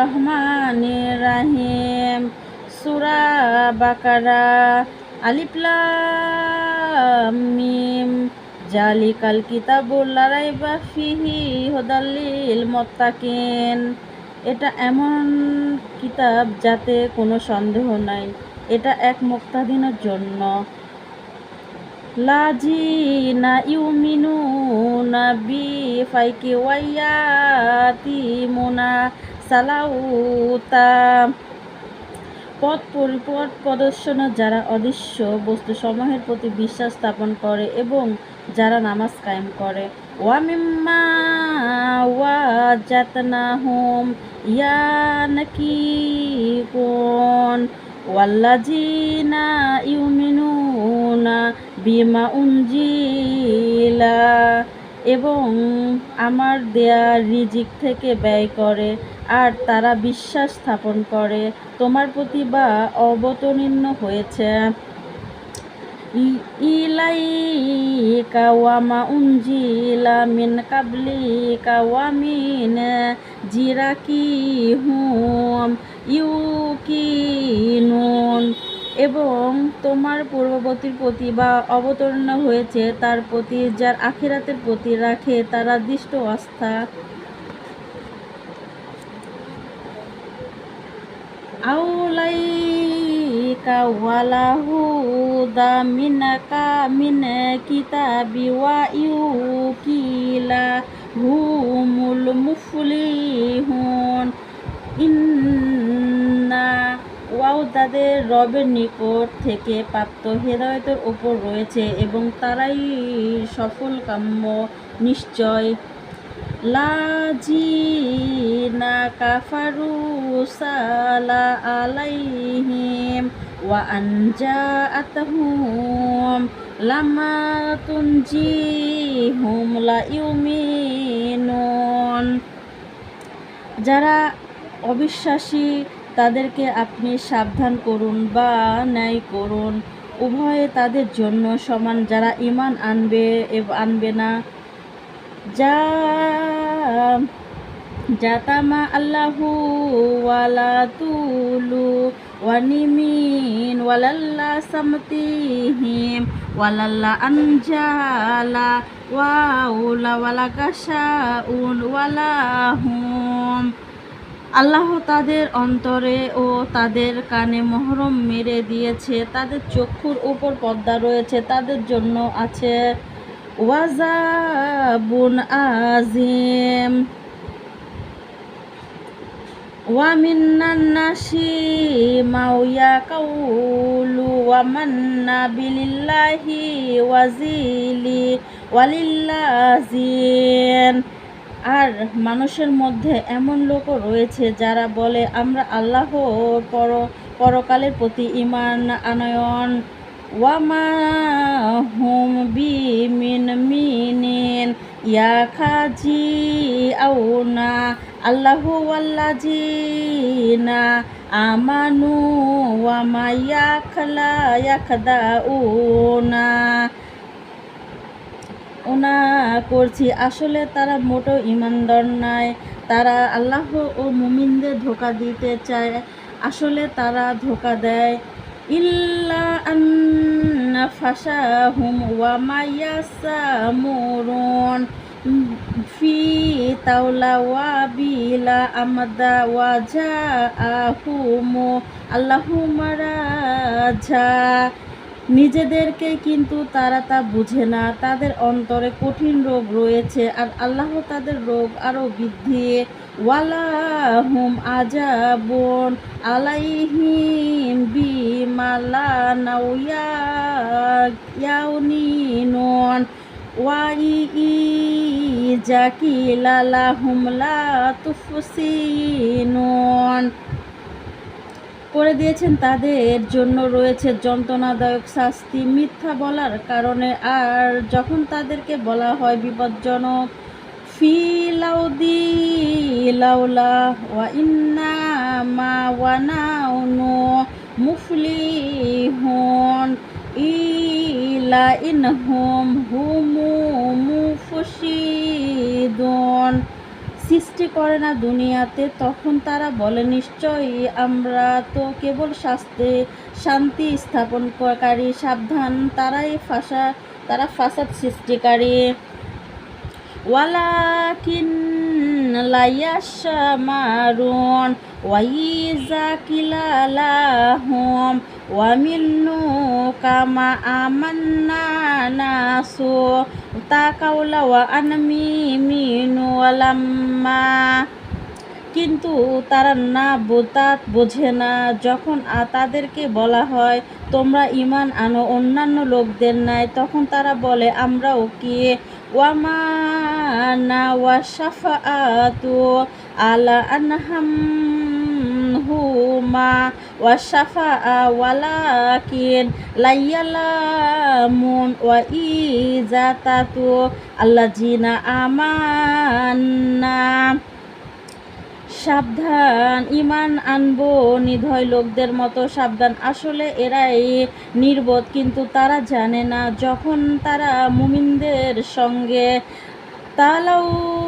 রহমানির রাহিম। সূরা বাকারা। আলিফ লাম মিম। জালিকাল কিতাবুল লা রাইবা ফিহি হুদাল লিল মুত্তাকিন। এটা এমন কিতাব যাতে কোনো সন্দেহ নাই, এটা এক মুক্তাধীনের জন্য। লাযিনা ইউমিনুনা বিফাইকি ওয়া ইয়াতিমুনা সালাউতা। পথ প্রদর্শনে যারা অদৃশ্য বস্তুসমূহের প্রতি বিশ্বাস স্থাপন করে এবং যারা নামাজ কায়েম করে। ওয়া মিম্মা ওয়াজাতনাহুম ইয়ানকিকুন। ওয়াল্লাযিনা ইউমিনুনা বিমা উনজিলা। এবং আমার দেয়া রিজিক থেকে ব্যয় করে আর তারা বিশ্বাস স্থাপন করে তোমার প্রতি বা অবতীর্ণ হয়েছে। ইলাইকা ওয়া মা উনজিলা মিন কাবলিকা ওয়া মিন জিরাকিহুম ইউকিনুন। এবং তোমার পূর্ববর্তীর প্রতি বা অবতীর্ণ হয়েছে তার প্রতি যার আখিরাতের প্রতি রাখে তারা দৃঢ় আস্থা। আউলাইকা ওয়ালা হুদা মিন কিতাবি ওয়া ইউকিলা হুমুল মুফলিহুন। ইন্না ওয়াও তাদের রবের নিকট থেকে প্রাপ্ত হেদায়েতের উপর রয়েছে এবং তারাই সফলকাম্য নিশ্চয়। লাযিনা কাফারু সালা আলাইহিম ওয়া আনজাআতহুম লামা তুনজিহুম লা ইউমিনুন। যারা অবিশ্বাসী তাদেরকে আপনি সাবধান করুন বা ন্যায় করুন, উভয়ে তাদের জন্য সমান যারা ঈমান আনবে না। জাতামা আল্লাহু ওয়ালা তুলু ওয়ানিমিন ওয়ালাল্লা সামতিহিম ওয়ালাল্লা আনজালা ওয়াউলা ওয়ালা গাশাউন ওয়ালাহুম। আল্লাহ তাদের অন্তরে ও তাদের কানে মহরম মেরে দিয়েছে, তাদের চক্ষুর উপর পর্দা রয়েছে, তাদের জন্য আছে ওয়াজাবুন আজিম। ওয়া মিনান নাসি মাও ইয়াকাউলু ওয়া মান্না বিলিল্লাহি ওয়াজিলি ওয়ালিল্লাযিন। আর মানুষের মধ্যে এমন লোকও রয়েছে যারা বলে আমরা আল্লাহর পরকালের প্রতি ঈমান আনয়ন। ওয়া মা হুম বিমিনিন ইয়াখাজিউনা আল্লাহু ওয়াল্লাযিনা আমানু ওয়া মা ইয়াখদাউনা করছি, আসলে তারা মোটেও ঈমানদার নয়। তারা আল্লাহ ও মুমিনদের ধোঁকা দিতে চায়, আসলে তারা ধোঁকা দেয়। ইল্লা আনফাসাহুম ওয়া মা ইয়াসামুরুন ফি তাওলা ওয়া বিলা আমদা ওয়া জাআহুম আল্লাহু মারাজা। নিজেদেরকে কিন্তু তারা তা বুঝে না, তাদের অন্তরে কঠিন রোগ রয়েছে আর আল্লাহ তাদের রোগ আরও বৃদ্ধি। ওয়ালাহুম আযাবুন আলাইহিম বিমা লা ইয়াউনিনুন ওয়া ইযা কিলা লাহুম লা তুফসিনুন। করে দিয়েছেন তাদের জন্য রয়েছে যন্ত্রণাদায়ক শাস্তি মিথ্যা বলার কারণে। আর যখন তাদেরকে বলা হয় বিপজ্জনক ফি লাউদি লাউলা ওয়া ইন্না মা ওয়া নাউনু মুফলিহুন ইলা ইনহুম হুমু মুফসিদুন সৃষ্টি করে না দুনিয়াতে, তখন তারা বলে, নিশ্চয়ই আমরা তো কেবল শান্তি স্থাপনকারী। সাবধান, তারা ফাসাদ সৃষ্টিকারী। ওয়ালাকিন লায়াশমারুন ওয়াইজা কিলালাহুম ওয়ামিন্নু কামা আমান্না নাসু তাকাউলা ওয়া আনমিমিনু ওয়ালাম্মা। কিন্তু তারা বোঝে না। যখন তাদেরকে বলা হয়, তোমরা ঈমান আনো অন্যান্য লোকদের ন্যায়, তখন তারা বলে, আমরাও কি। ওয়ামানা ওয়াশাফাআতু আলা আনহামহুমা ওয়াশাফাআ ওয়ালাকিন লাইয়ালামুন ওয়া ইজাতাতু আল্লাযিনা আমান্না। সাবধান, ঈমান আনবো নির্দয় লোকদের মতো সাবধান। আসলে এরাই নির্বোধ, কিন্তু তারা জানে না। যখন তারা মুমিনদের সঙ্গে তালাও